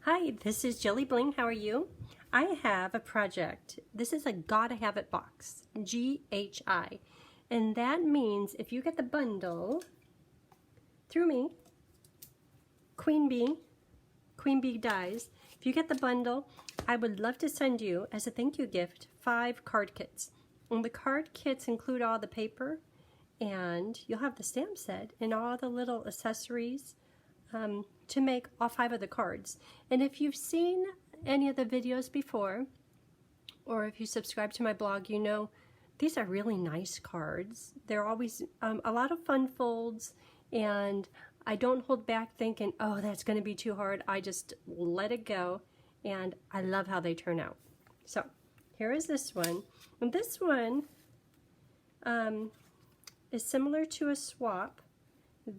Hi, this is JilliBling. How are you? I have a project. This is a Gotta Have It box, GHI. And that means if you get the bundle through me, Queen Bee dies. If you get the bundle, I would love to send you, as a thank you gift, 5 card kits. And the card kits include all the paper, and you'll have the stamp set and all the little accessories to make all 5 of the cards. And if you've seen any of the videos before, or if you subscribe to my blog, you know these are really nice cards. They're always a lot of fun folds, and I don't hold back thinking, oh, that's going to be too hard. I just let it go, and I love how they turn out. So here is this one. And this one is similar to a swap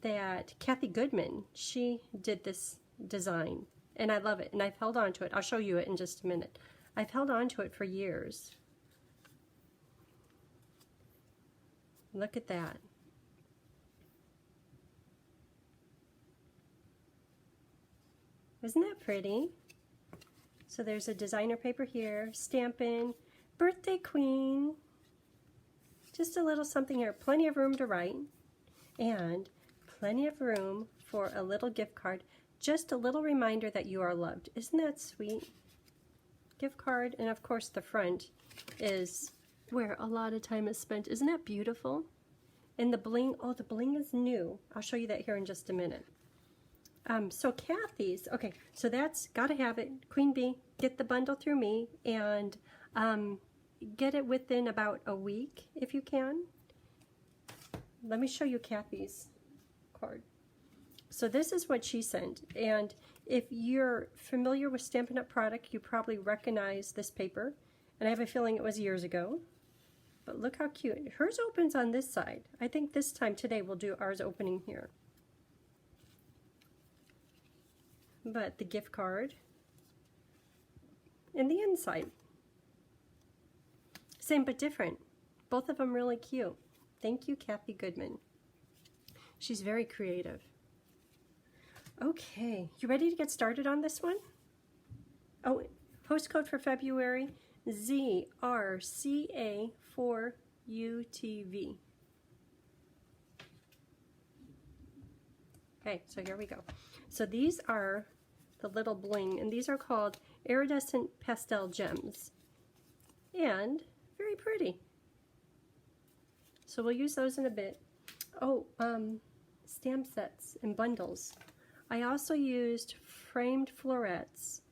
that Kathy Goodman, she did this design, and I love it, and I've held on to it. I'll show you it in just a minute. I've held on to it for years. Look at that. Isn't that pretty? So there's a designer paper here, stamping, birthday queen, just a little something here, plenty of room to write, and plenty of room for a little gift card, just a little reminder that you are loved. Isn't that sweet? Gift card, and of course the front is where a lot of time is spent. Isn't that beautiful? And the bling, oh, the bling is new. I'll show you that here in just a minute. So Kathy's, okay, so that's Gotta Have It, Queen Bee, get the bundle through me, and get it within about a week if you can. Let me show you Kathy's card. So this is what she sent, and if you're familiar with Stampin' Up! Product, you probably recognize this paper, and I have a feeling it was years ago, but look how cute. Hers opens on this side. I think this time today we'll do ours opening here. But the gift card and the inside, same but different. Both of them really cute. Thank you, Kathy Goodman. She's very creative. Okay, you ready to get started on this one? Oh, postcode for February, ZRCA4UTV. Okay, so here we go. So these are the little bling, and these are called iridescent pastel gems, and very pretty. So we'll use those in a bit. Oh, stamp sets and bundles. I also used framed florets,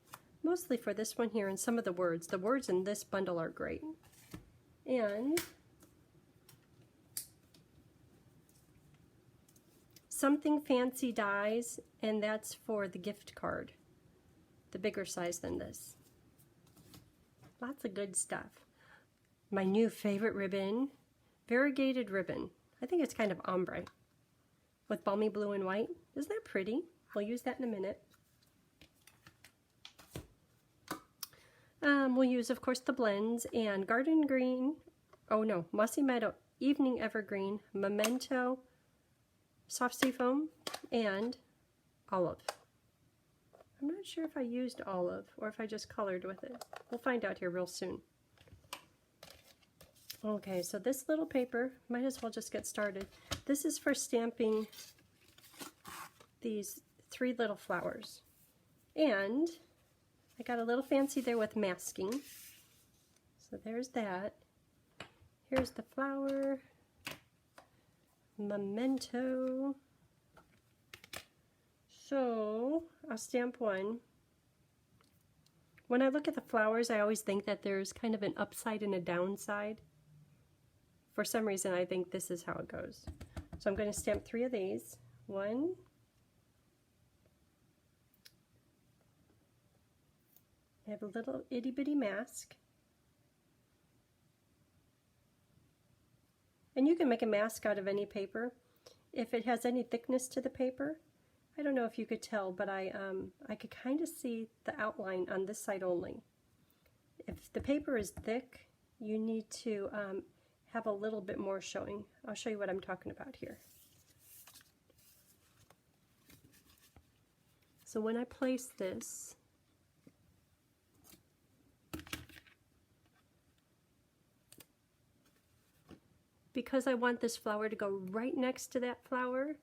mostly for this one here, and some of the words. The words in this bundle are great. And something fancy dies, and that's for the gift card, the bigger size than this. Lots of good stuff. My new favorite ribbon, variegated ribbon. I think it's kind of ombre with balmy blue and white. Isn't that pretty? We'll use that in a minute. We'll use, of course, the blends and garden green, oh no, mossy meadow, evening evergreen, memento, soft seafoam, and olive. I'm not sure if I used olive or if I just colored with it. We'll find out here real soon. Okay, so this little paper, might as well just get started. This is for stamping these 3 little flowers. And I got a little fancy there with masking. So there's that. Here's the flower. Memento. So I'll stamp one. When I look at the flowers, I always think that there's kind of an upside and a downside. For some reason, I think this is how it goes. So I'm going to stamp 3 of these. 1, I have a little itty bitty mask. And you can make a mask out of any paper. If it has any thickness to the paper, I don't know if you could tell, but I could kind of see the outline on this side only. If the paper is thick, you need to have a little bit more showing. I'll show you what I'm talking about here. So when I place this, because I want this flower to go right next to that flower,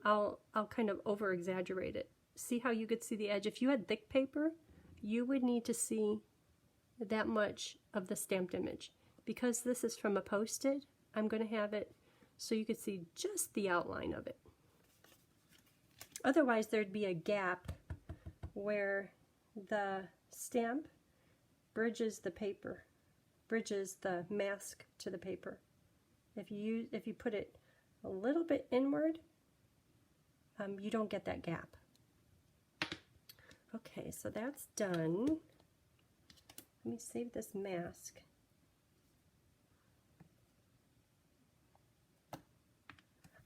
I'll kind of over exaggerate it. See how you could see the edge? If you had thick paper, you would need to see that much of the stamped image. Because this is from a Post-it, I'm going to have it so you could see just the outline of it. Otherwise, there'd be a gap where the stamp bridges the paper, bridges the mask to the paper. If you put it a little bit inward, you don't get that gap. Okay, so that's done. Let me save this mask.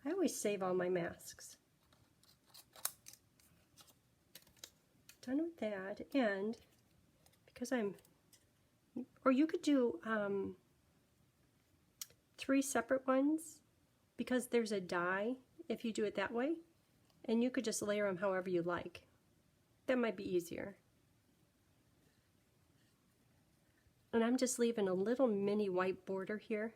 I always save all my masks. Done with that, and because or you could do 3 separate ones, because there's a die if you do it that way, and you could just layer them however you like. That might be easier. And I'm just leaving a little mini white border here.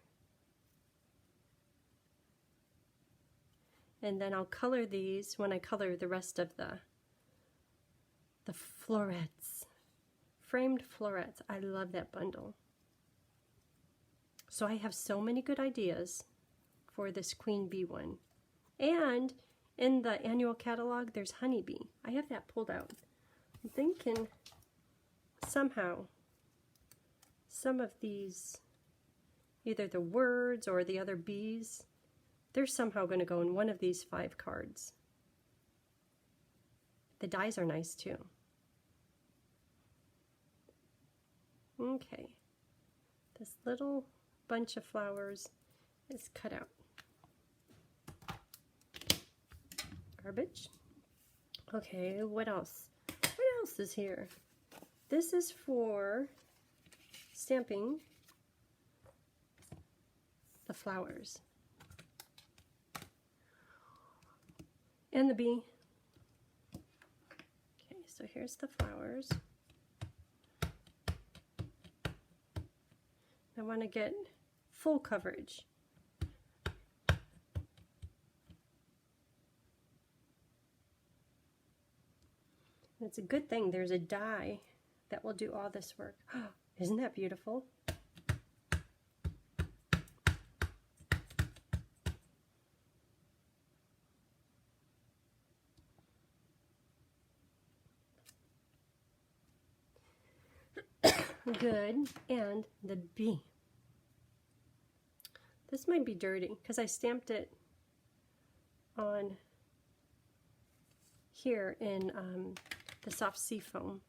And then I'll color these when I color the rest of the florets. Framed florets. I love that bundle. So I have so many good ideas for this Queen Bee one. And in the annual catalog, there's Honeybee. I have that pulled out. I'm thinking somehow some of these, either the words or the other bees, they're somehow going to go in one of these 5 cards. The dies are nice too. Okay, this little bunch of flowers is cut out. Garbage. Okay, what else? What else is here? This is for stamping the flowers. And the bee. Okay, so here's the flowers. I want to get full coverage. And it's a good thing there's a die that will do all this work. Isn't that beautiful? Good. And the bee. This might be dirty because I stamped it on here in the soft sea foam.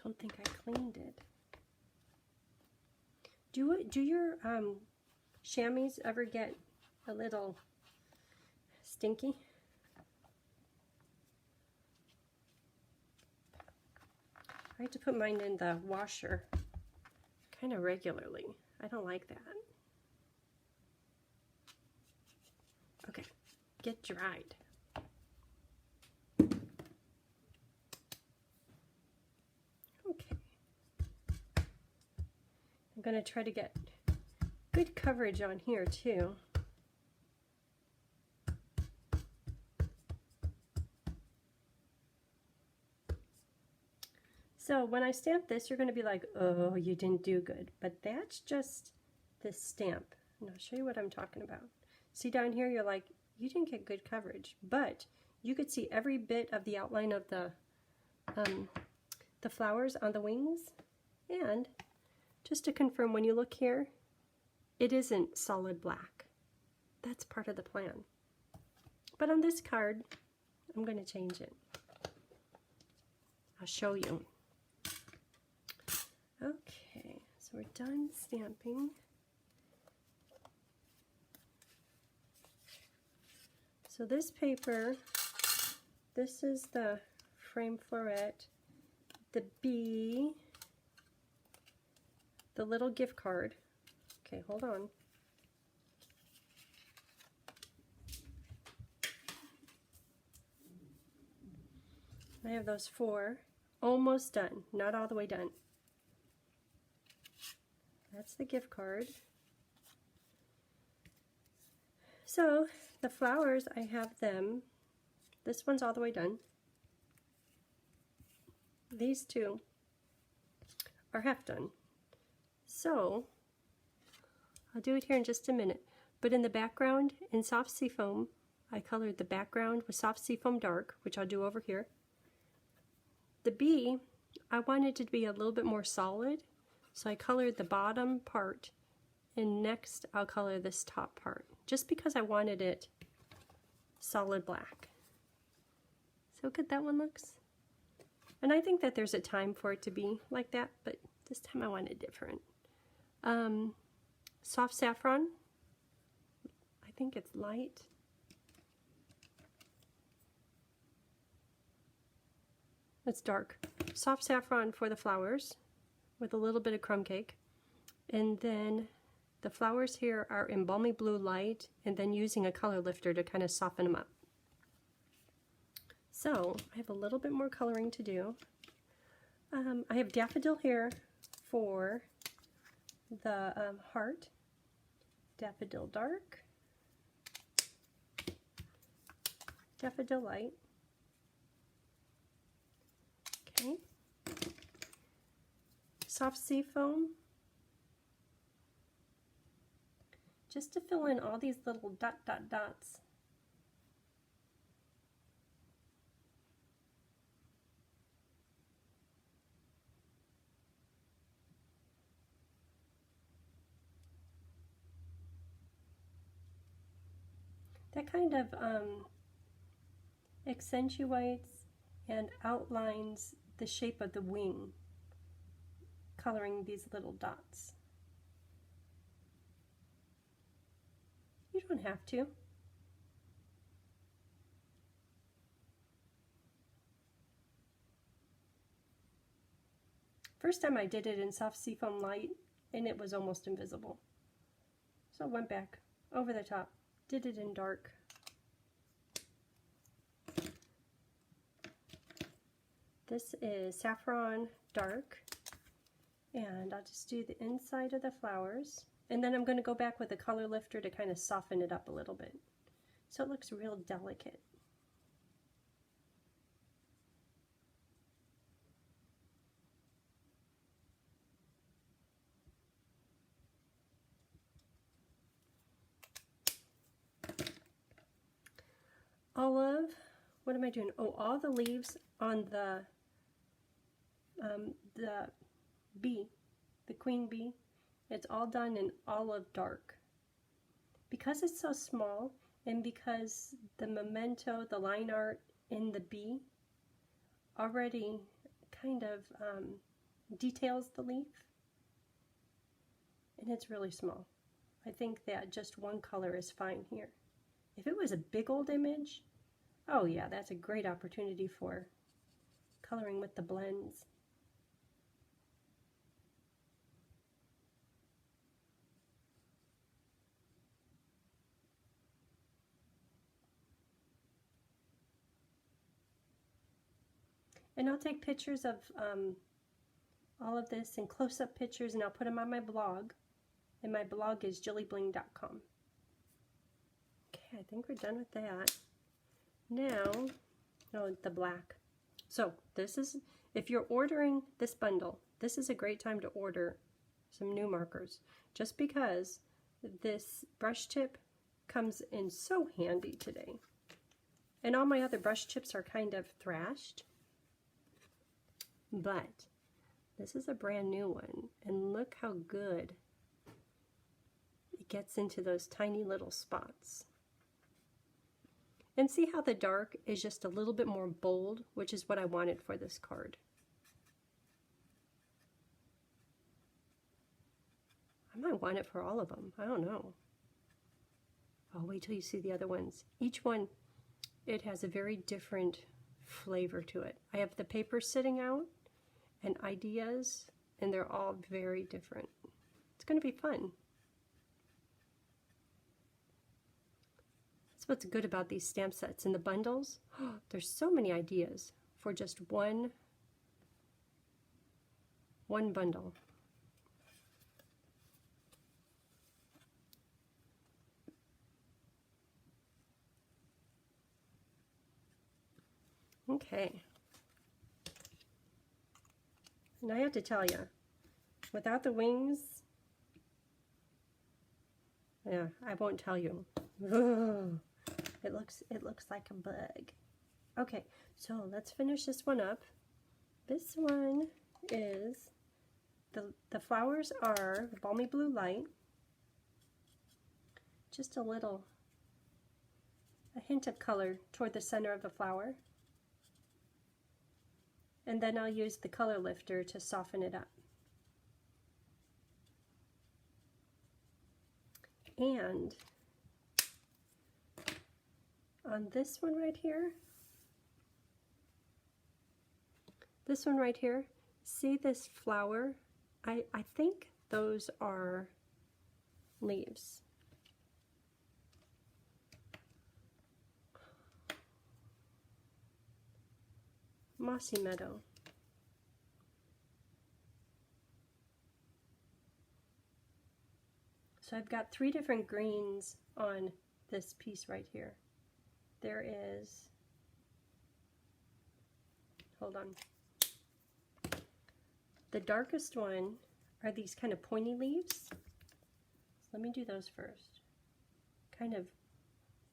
Don't think I cleaned it. Do your chamois ever get a little stinky? I have to put mine in the washer kind of regularly. I don't like that. Okay, get dried. Okay. I'm going to try to get good coverage on here too. So when I stamp this, you're going to be like, oh, you didn't do good. But that's just this stamp. And I'll show you what I'm talking about. See down here, you're like, you didn't get good coverage. But you could see every bit of the outline of the flowers on the wings. And just to confirm, when you look here, it isn't solid black. That's part of the plan. But on this card, I'm going to change it. I'll show you. Okay, so we're done stamping. So this paper, this is the frame floret, the bee, the little gift card. Okay, hold on. I have those 4 almost done, not all the way done. That's the gift card. So the flowers, I have them. This one's all the way done. These two are half done. So I'll do it here in just a minute. But in the background, in soft seafoam, I colored the background with soft seafoam dark, which I'll do over here. The bee, I wanted it to be a little bit more solid, so I colored the bottom part, and next I'll color this top part, just because I wanted it solid black. So good that one looks. And I think that there's a time for it to be like that, but this time I want it different. Soft saffron, I think it's light. It's dark. Soft saffron for the flowers with a little bit of crumb cake. And then the flowers here are in balmy blue light, and then using a color lifter to kind of soften them up. So I have a little bit more coloring to do. I have daffodil here for the heart. Daffodil dark. Daffodil light. Okay. Soft seafoam. Just to fill in all these little dots. That kind of accentuates and outlines the shape of the wing, coloring these little dots. You don't have to. First time I did it in soft seafoam light, and it was almost invisible. So I went back over the top, did it in dark. This is saffron dark, and I'll just do the inside of the flowers, and then I'm going to go back with a color lifter to kind of soften it up a little bit so it looks real delicate. Olive, what am I doing? Oh, all the leaves on the bee, the queen bee, it's all done in olive dark. Because it's so small, and because the memento, the line art in the bee already kind of details the leaf, and it's really small. I think that just one color is fine here. If it was a big old image, oh yeah, that's a great opportunity for coloring with the blends. And I'll take pictures of all of this and close-up pictures, and I'll put them on my blog. And my blog is JilliBling.com. Okay, I think we're done with that. Now, the black. So this is, if you're ordering this bundle, this is a great time to order some new markers, just because this brush tip comes in so handy today. And all my other brush tips are kind of thrashed. But this is a brand new one, and look how good it gets into those tiny little spots. And see how the dark is just a little bit more bold, which is what I wanted for this card. I might want it for all of them. I don't know. I'll wait till you see the other ones. Each one, it has a very different flavor to it. I have the paper sitting out and ideas, and they're all very different. It's going to be fun. That's what's good about these stamp sets and the bundles. There's so many ideas for just one bundle. Okay. And I have to tell you, without the wings, yeah, I won't tell you. Ugh. It looks like a bug. Okay, so let's finish this one up. This one is the flowers are balmy blue light. Just a hint of color toward the center of the flower. And then I'll use the color lifter to soften it up. And on this one right here, see this flower? I think those are leaves. Mossy Meadow. So I've got 3 different greens on this piece right here. There is, hold on. The darkest one are these kind of pointy leaves. So let me do those first. Kind of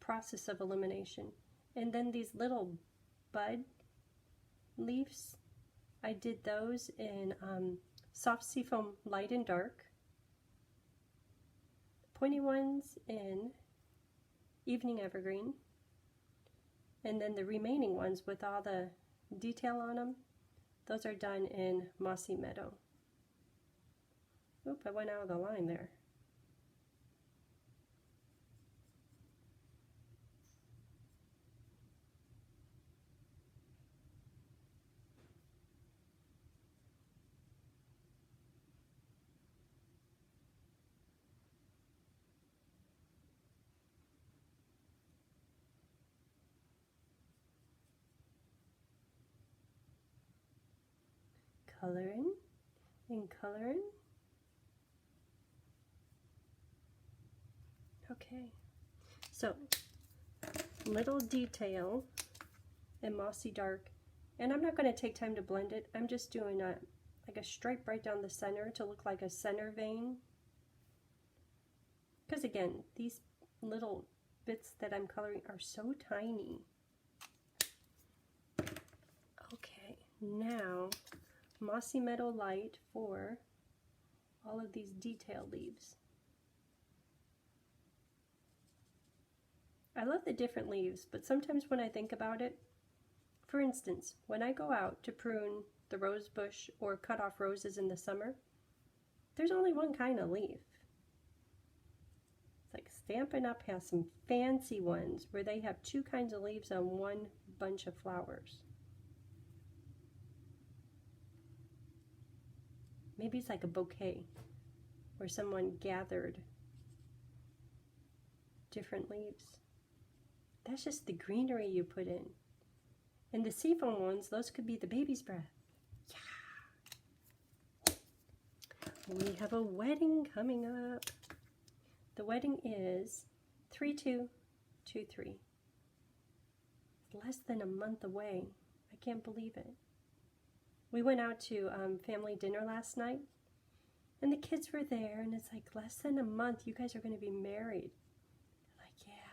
process of elimination. And then these little bud leaves, I did those in soft seafoam light and dark. Pointy ones in evening evergreen. And then the remaining ones with all the detail on them, those are done in Mossy Meadow. Oop, I went out of the line there. Coloring and coloring. Okay, so little detail in mossy dark, and I'm not going to take time to blend it. I'm just doing like a stripe right down the center to look like a center vein, because again, these little bits that I'm coloring are so tiny. Okay, now Mossy Meadow light for all of these detail leaves. I love the different leaves, but sometimes when I think about it, for instance, when I go out to prune the rose bush or cut off roses in the summer, there's only one kind of leaf. It's like Stampin' Up! Has some fancy ones where they have 2 kinds of leaves on one bunch of flowers. Maybe it's like a bouquet where someone gathered different leaves. That's just the greenery you put in. And the seafoam ones, those could be the baby's breath. Yeah. We have a wedding coming up. The wedding is 3/2/23. Less than a month away. I can't believe it. We went out to family dinner last night, and the kids were there, and it's like, less than a month, you guys are going to be married. They're like, yeah,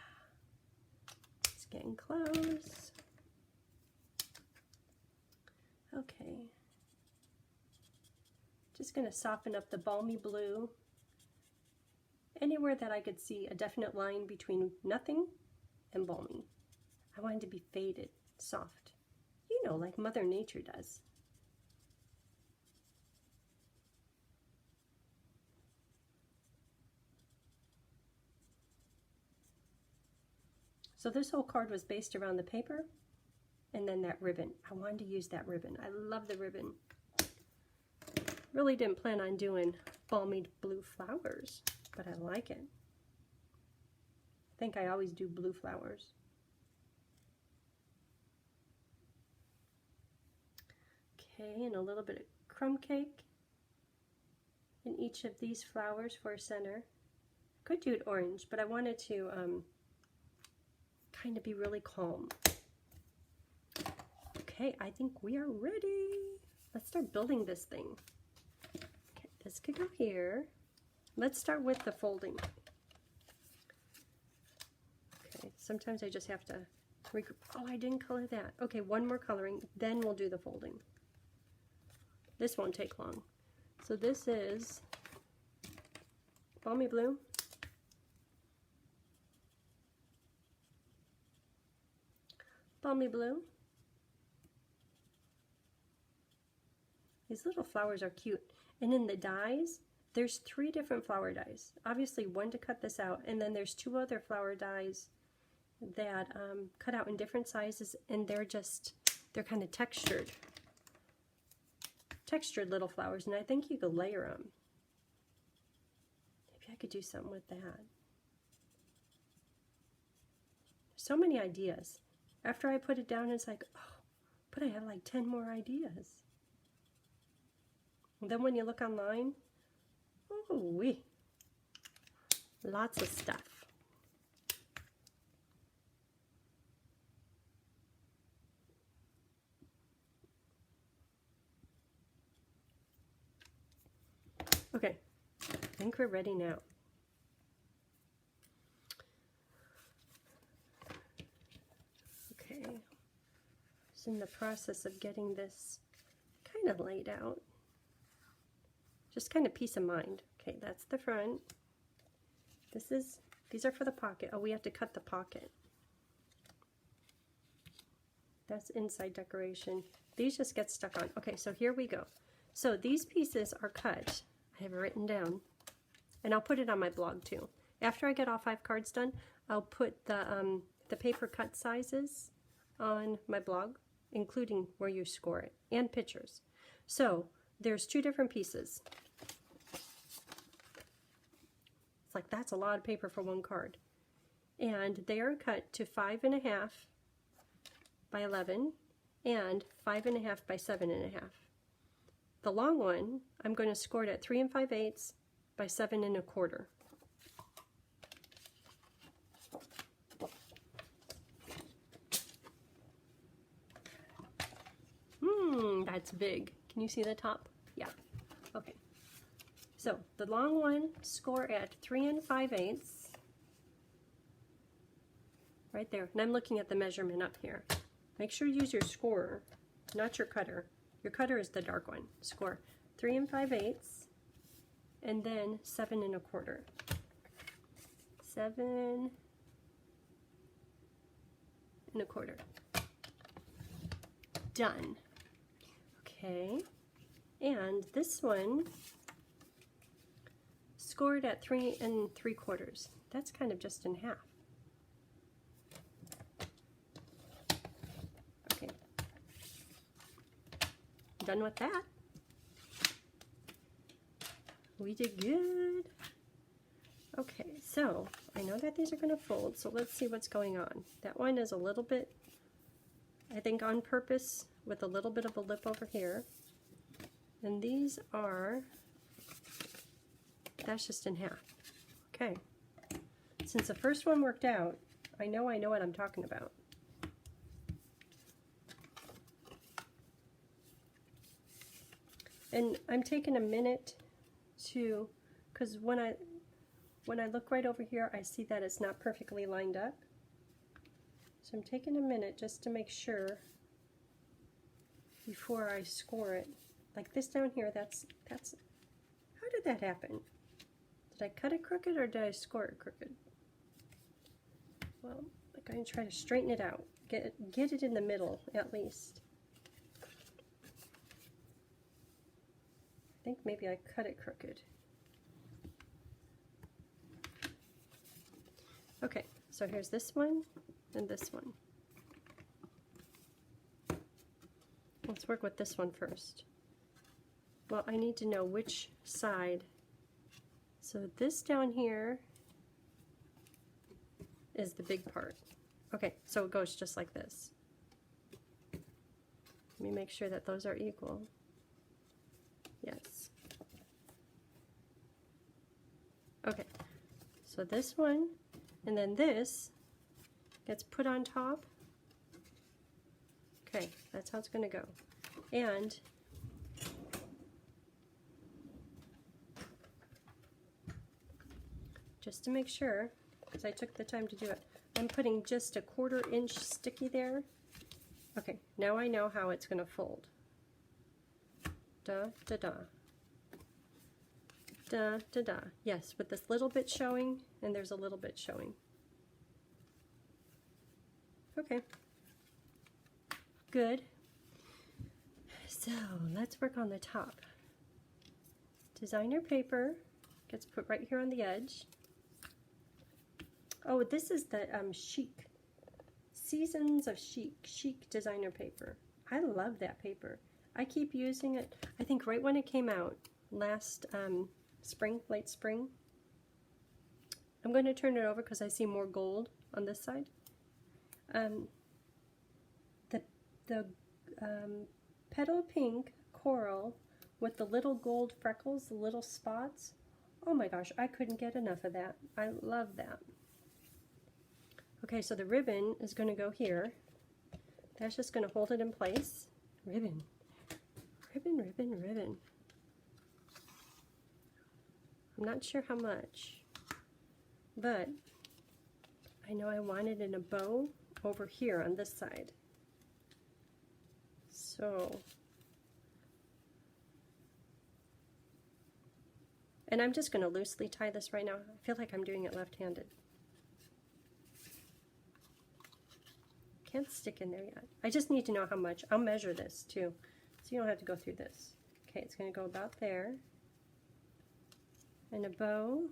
it's getting close. Okay. Just going to soften up the balmy blue. Anywhere that I could see a definite line between nothing and balmy. I want it to be faded, soft. You know, like Mother Nature does. So this whole card was based around the paper and then that ribbon. I wanted to use that ribbon. I love the ribbon. Really didn't plan on doing balmy blue flowers, but I like it. I think I always do blue flowers. Okay, and a little bit of crumb cake in each of these flowers for a center. I could do it orange, but I wanted to kind of be really calm. Okay, I think we are ready. Let's start building this thing. Okay, this could go here. Let's start with the folding. Okay, sometimes I just have to regroup. Oh, I didn't color that. Okay, one more coloring, then we'll do the folding. This won't take long. So this is Balmy Blue. Balmy Blue. These little flowers are cute. And in the dies, there's 3 different flower dies. Obviously one to cut this out, and then there's 2 other flower dies that cut out in different sizes, and they're kind of textured little flowers, and I think you could layer them. Maybe I could do something with that. So many ideas. After I put it down, it's like, oh, but I have like 10 more ideas. And then when you look online, oh wee, lots of stuff. Okay, I think we're ready now. Okay, just in the process of getting this kind of laid out. Just kind of peace of mind. Okay, that's the front. These are for the pocket. Oh, we have to cut the pocket. That's inside decoration. These just get stuck on. Okay, so here we go. So these pieces are cut. I have it written down, and I'll put it on my blog too. After I get all 5 cards done, I'll put the paper cut sizes on my blog, including where you score it, and pictures. So there's 2 different pieces. It's like, that's a lot of paper for 1 card. And they are cut to 5.5 by 11 and 5.5 by 7.5. The long one, I'm going to score it at 3 5/8 by 7 1/4. That's big. Can you see the top? Yeah. Okay. So the long one, score at 3 5/8. Right there. And I'm looking at the measurement up here. Make sure you use your scorer, not your cutter. Your cutter is the dark one. Score 3 5/8 and then 7 1/4. 7 1/4. Done. Okay. And this one scored at 3 3/4. That's kind of just in half. Okay. Done with that. We did good. Okay, so I know that these are going to fold, so let's see what's going on. That one is a little bit, I think on purpose, with a little bit of a lip over here. And these are, that's just in half. Okay. Since the first one worked out, I know what I'm talking about. And I'm taking a minute to, because when I look right over here, I see that it's not perfectly lined up. So I'm taking a minute just to make sure before I score it. Like this down here, that's, how did that happen? Did I cut it crooked or did I score it crooked? Well, I'm going to try to straighten it out. Get it in the middle, at least. I think maybe I cut it crooked. Okay, so here's this one and this one. Let's work with this one first. Well, I need to know which side. So this down here is the big part. Okay, so it goes just like this. Let me make sure that those are equal. Yes. Okay, so this one, and then this gets put on top. Okay, that's how it's going to go. And just to make sure, because I took the time to do it, I'm putting just a 1/4 inch sticky there. Okay, now I know how it's going to fold. Da, da, da. Da, da, da. Yes, with this little bit showing, and there's a little bit showing. Okay. Good. So let's work on the top. Designer paper gets put right here on the edge. Oh, this is the chic. Seasons of chic designer paper. I love that paper. I keep using it. I think right when it came out last spring, late spring. I'm going to turn it over because I see more gold on this side. The petal pink coral with the little gold freckles, the little spots. Oh my gosh, I couldn't get enough of that. I love that. Okay, so the ribbon is going to go here. That's just going to hold it in place. Ribbon, ribbon, ribbon, ribbon. I'm not sure how much, but I know I want it in a bow over here on this side. So, and I'm just going to loosely tie this right now. I feel like I'm doing it left-handed. Can't stick in there yet. I just need to know how much. I'll measure this too, so you don't have to go through this. Okay, it's going to go about there. And a bow.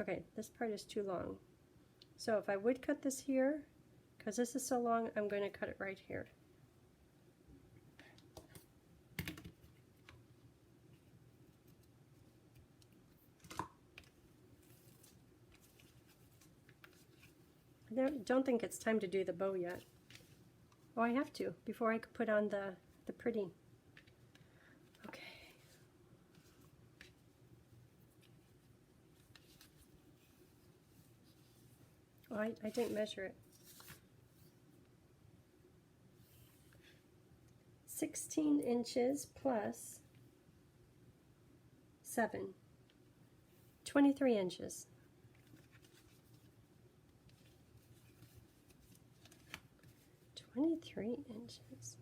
Okay, this part is too long. So if I would cut this here, because this is so long, I'm going to cut it right here. I don't think it's time to do the bow yet. Oh, I have to, before I could put on the pretty. Okay. Oh, I didn't measure it. 16 inches plus 7. 23 inches. Three inches.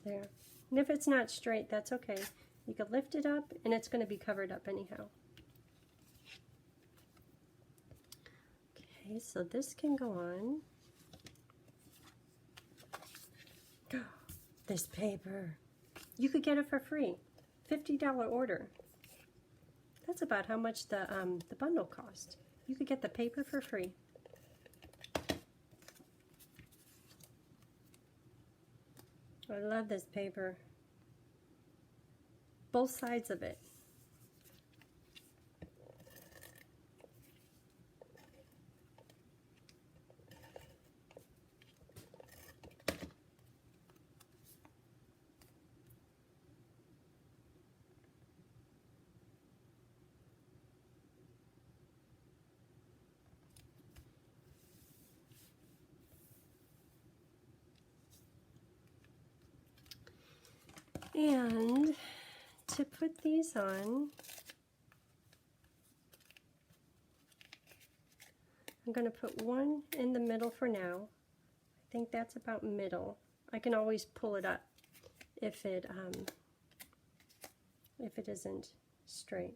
There. And if it's not straight, that's okay. You can lift it up and it's going to be covered up anyhow. Okay, so this can go on. This paper. You could get it for free. $50 order. That's about how much the bundle cost. You could get the paper for free. I love this paper. Both sides of it. And to put these on, I'm going to put one in the middle for now. I think that's about middle. I can always pull it up if it isn't straight.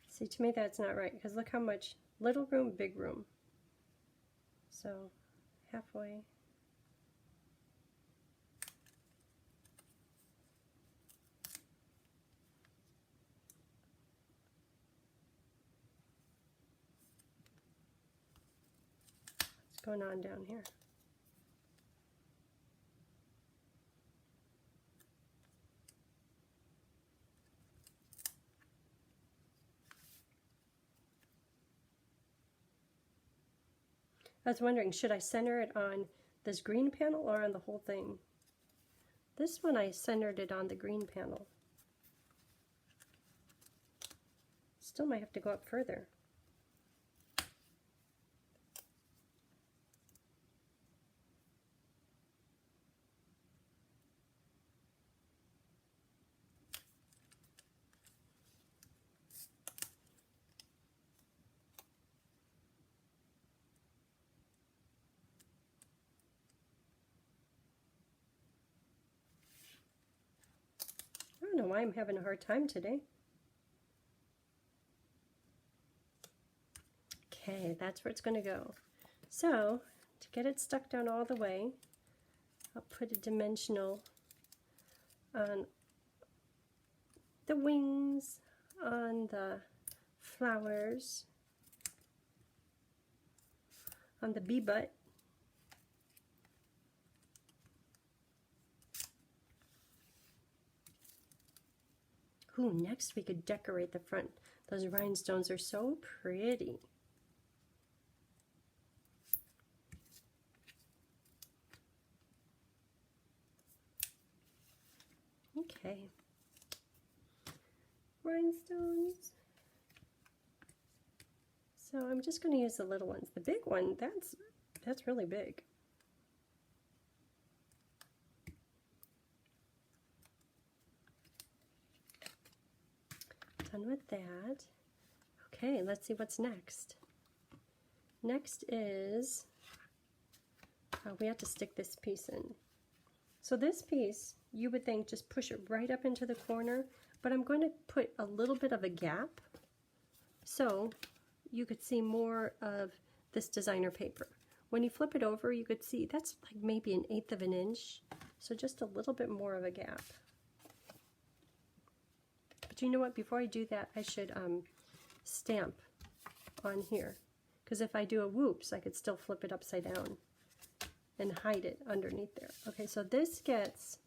See, to me that's not right, because look how much little room, big room. So, halfway. What's going on down here? I was wondering, should I center it on this green panel or on the whole thing? This one I centered it on the green panel. Still might have to go up further. I don't know why I'm having a hard time today. Okay, that's where it's going to go. So, to get it stuck down all the way, I'll put a dimensional on the wings, on the flowers, on the bee butt. Ooh, next we could decorate the front. Those rhinestones are so pretty. Okay. Rhinestones. So I'm just going to use the little ones. The big one, that's really big. Done with that. Okay, let's see what's next. Next is, we have to stick this piece in. So this piece, you would think just push it right up into the corner, but I'm going to put a little bit of a gap so you could see more of this designer paper. When you flip it over, you could see that's like maybe 1/8 of an inch, so just a little bit more of a gap. But you know what, before I do that, I should stamp on here, because if I do a whoops, I could still flip it upside down and hide it underneath there. Okay, so this gets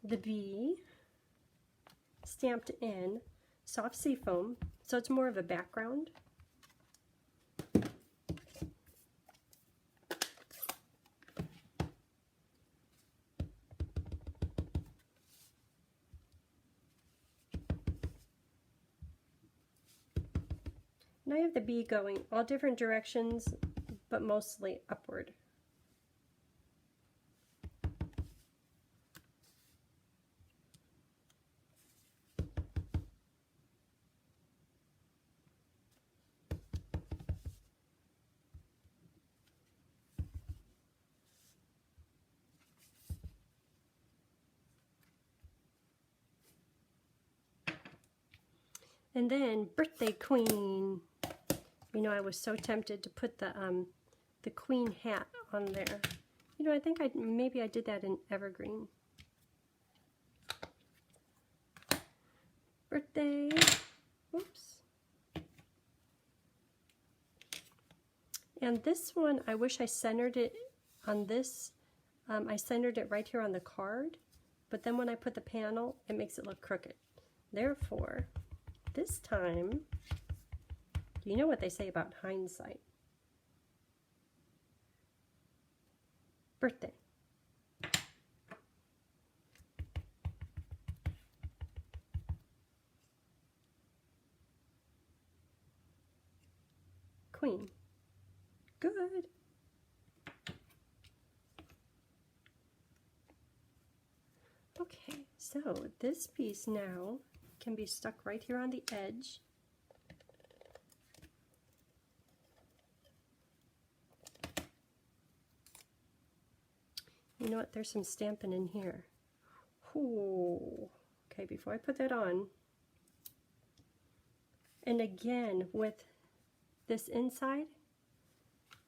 the bee stamped in soft seafoam, so it's more of a background. Now I have the bee going all different directions, but mostly upward. And then birthday queen. You know, I was so tempted to put the queen hat on there. You know, I think maybe I did that in evergreen. Birthday. Oops. And this one, I wish I centered it on this. I centered it right here on the card, but then when I put the panel, it makes it look crooked. Therefore, this time, you know what they say about hindsight. Birthday. Queen. Good. Okay, so this piece now can be stuck right here on the edge. You know what, there's some stamping in here. Ooh. Okay, before I put that on, and again with this inside,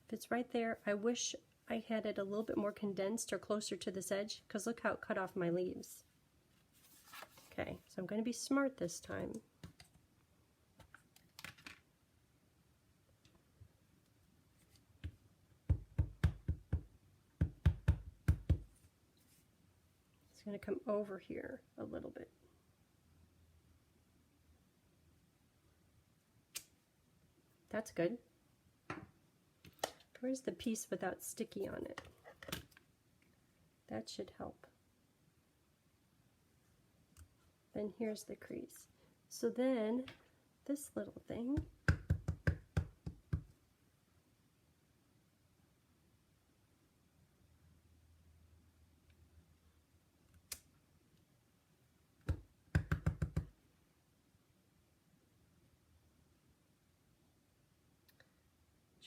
if it's right there, I wish I had it a little bit more condensed or closer to this edge, because look how it cut off my leaves. Okay, so I'm going to be smart this time. It's going to come over here a little bit. That's good. Where's the piece without sticky on it? That should help. Then here's the crease. So then this little thing,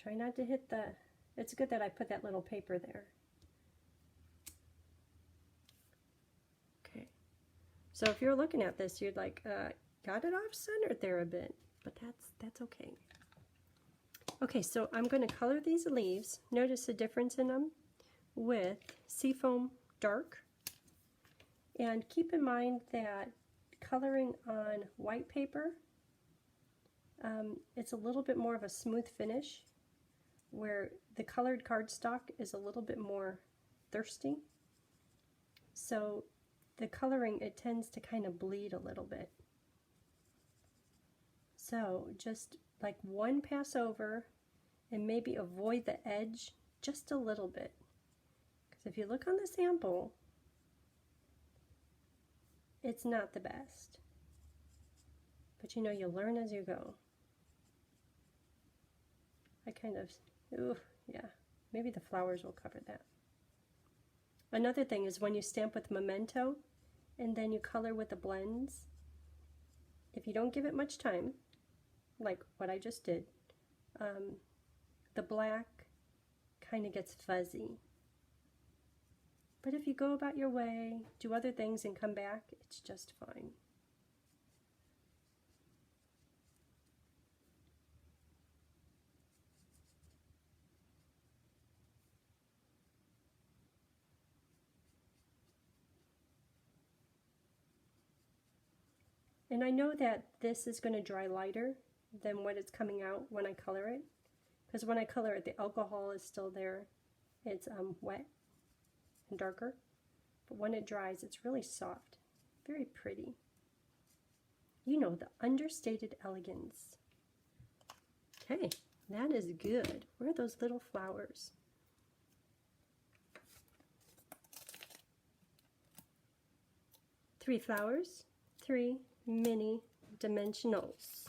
try not to hit the, it's good that I put that little paper there. Okay, so if you're looking at this, you'd like, got it off centered there a bit, but that's okay. Okay, so I'm going to color these leaves. Notice the difference in them with Seafoam Dark. And keep in mind that coloring on white paper, it's a little bit more of a smooth finish, where the colored cardstock is a little bit more thirsty. So the coloring, it tends to kind of bleed a little bit. So just like one pass over and maybe avoid the edge just a little bit. Because if you look on the sample, it's not the best. But you know, you learn as you go. I kind of, ooh, yeah, maybe the flowers will cover that. Another thing is when you stamp with Memento and then you color with the blends, if you don't give it much time, like what I just did, the black kind of gets fuzzy. But if you go about your way, do other things and come back, it's just fine. And I know that this is going to dry lighter than what it's coming out when I color it. Because when I color it, the alcohol is still there. It's wet and darker. But when it dries, it's really soft. Very pretty. You know, the understated elegance. Okay, that is good. Where are those little flowers? Three flowers, three mini dimensionals.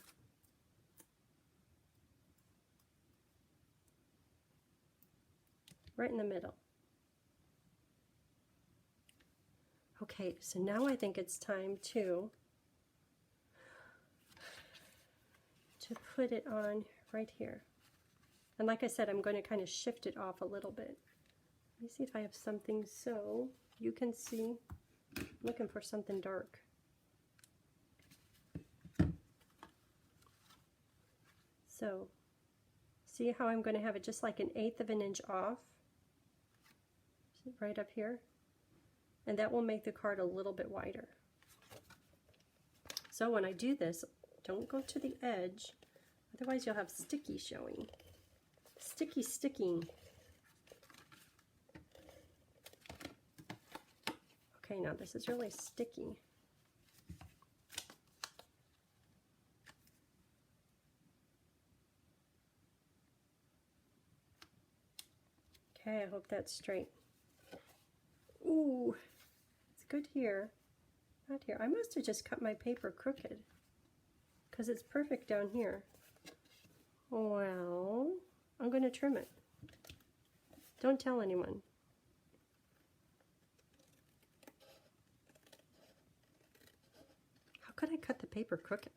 Right in the middle. Okay, so now I think it's time to put it on right here. And like I said, I'm going to kind of shift it off a little bit. Let me see if I have something so you can see. I'm looking for something dark. So, see how I'm going to have it just like 1/8 of an inch off? Right up here. And that will make the card a little bit wider. So when I do this, don't go to the edge, otherwise you'll have sticky showing. Sticky sticking. Okay, now this is really sticky. Okay, I hope that's straight. Ooh, it's good here. Not here. I must have just cut my paper crooked because it's perfect down here. Well, I'm going to trim it. Don't tell anyone. How could I cut the paper crooked?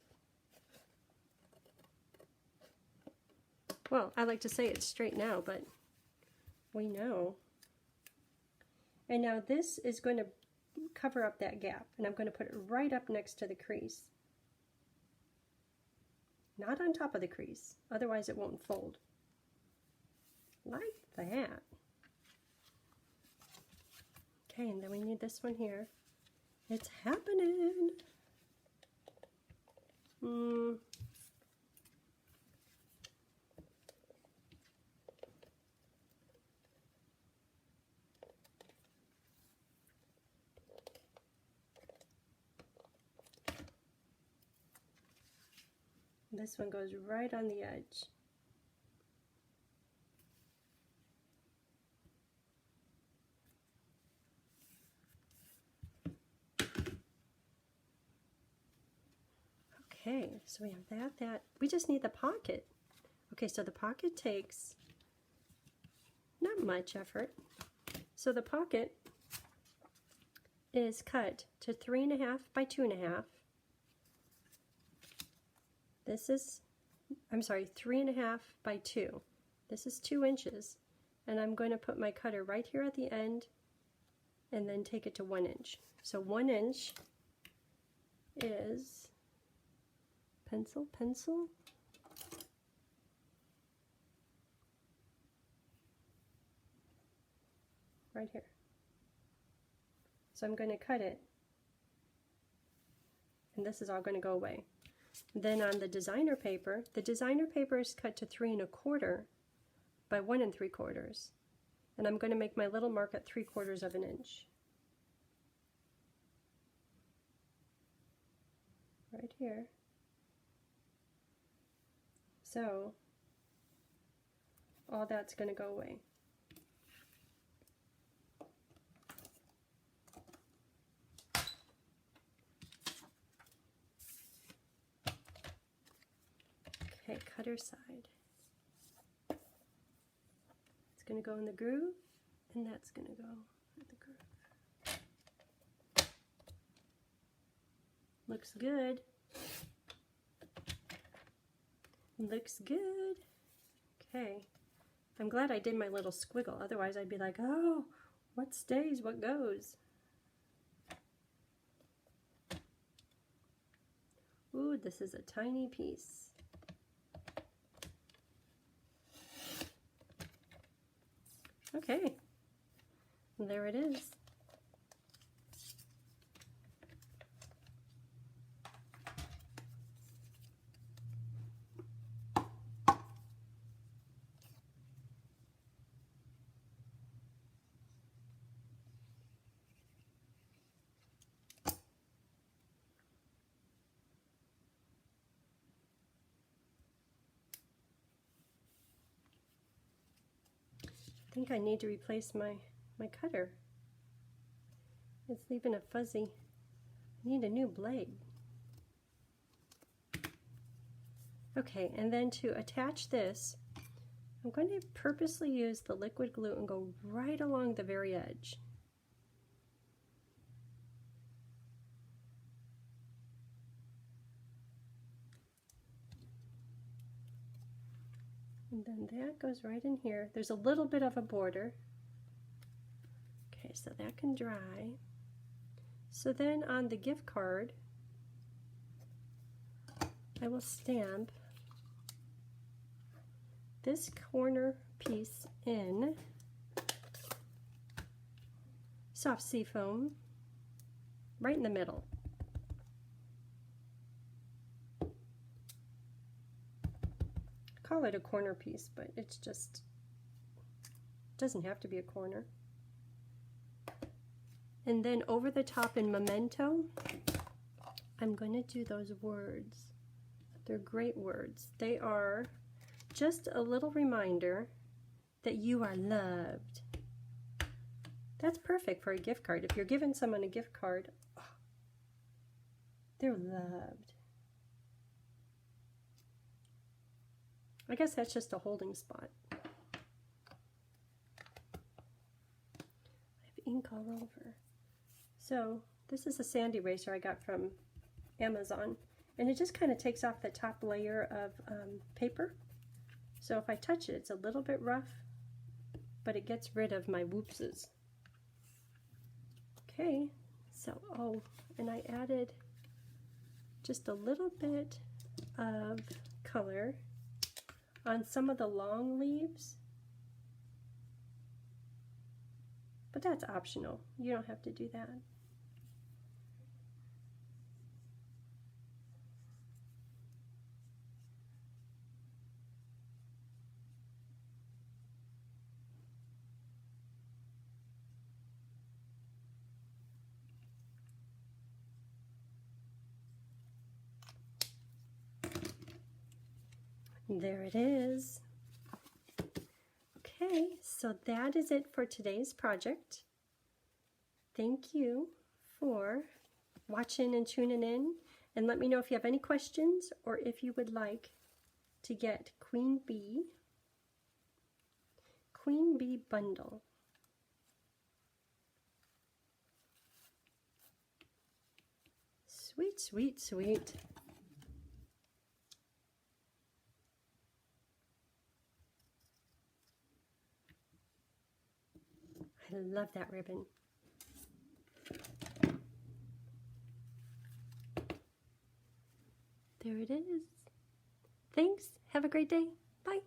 Well, I like to say it's straight now, but we know. And now this is going to cover up that gap, and I'm going to put it right up next to the crease. Not on top of the crease, otherwise it won't fold. Like that. Okay, and then we need this one here. It's happening. This one goes right on the edge. Okay, so we have that. We just need the pocket. Okay, so the pocket takes not much effort. So the pocket is cut to 3.5 by 2.5. This is, I'm sorry, 3.5 by 2. This is 2 inches. And I'm going to put my cutter right here at the end and then take it to 1 inch. So 1 inch is pencil, right here. So I'm going to cut it, and this is all going to go away. Then on the designer paper is cut to 3.25 by 1 3/4, and I'm going to make my little mark at 3/4 of an inch. Right here. So all that's going to go away. Okay, cutter side. It's going to go in the groove, and that's going to go in the groove. Looks good. Looks good. Okay. I'm glad I did my little squiggle. Otherwise I'd be like, oh, what stays, what goes? Ooh, this is a tiny piece. Okay. There it is. I think I need to replace my cutter. It's leaving a fuzzy. I need a new blade. Okay, and then to attach this, I'm going to purposely use the liquid glue and go right along the very edge. And then that goes right in here. There's a little bit of a border. Okay, so that can dry. So then on the gift card, I will stamp this corner piece in soft seafoam right in the middle. Call it a corner piece, but it's just doesn't have to be a corner. And then over the top in Memento, I'm going to do those words. They're great words. They are just a little reminder that you are loved. That's perfect for a gift card. If you're giving someone a gift card, oh, they're loved. I guess that's just a holding spot. I have ink all over. So this is a sand eraser I got from Amazon, and it just kind of takes off the top layer of paper. So if I touch it, it's a little bit rough, but it gets rid of my whoopses. Okay, so, oh, and I added just a little bit of color on some of the long leaves, but that's optional. You don't have to do that. There it is. Okay, so that is it for today's project. Thank you for watching and tuning in, And let me know if you have any questions or if you would like to get Queen Bee bundle. Sweet, sweet, sweet. I love that ribbon. There it is. Thanks. Have a great day. Bye.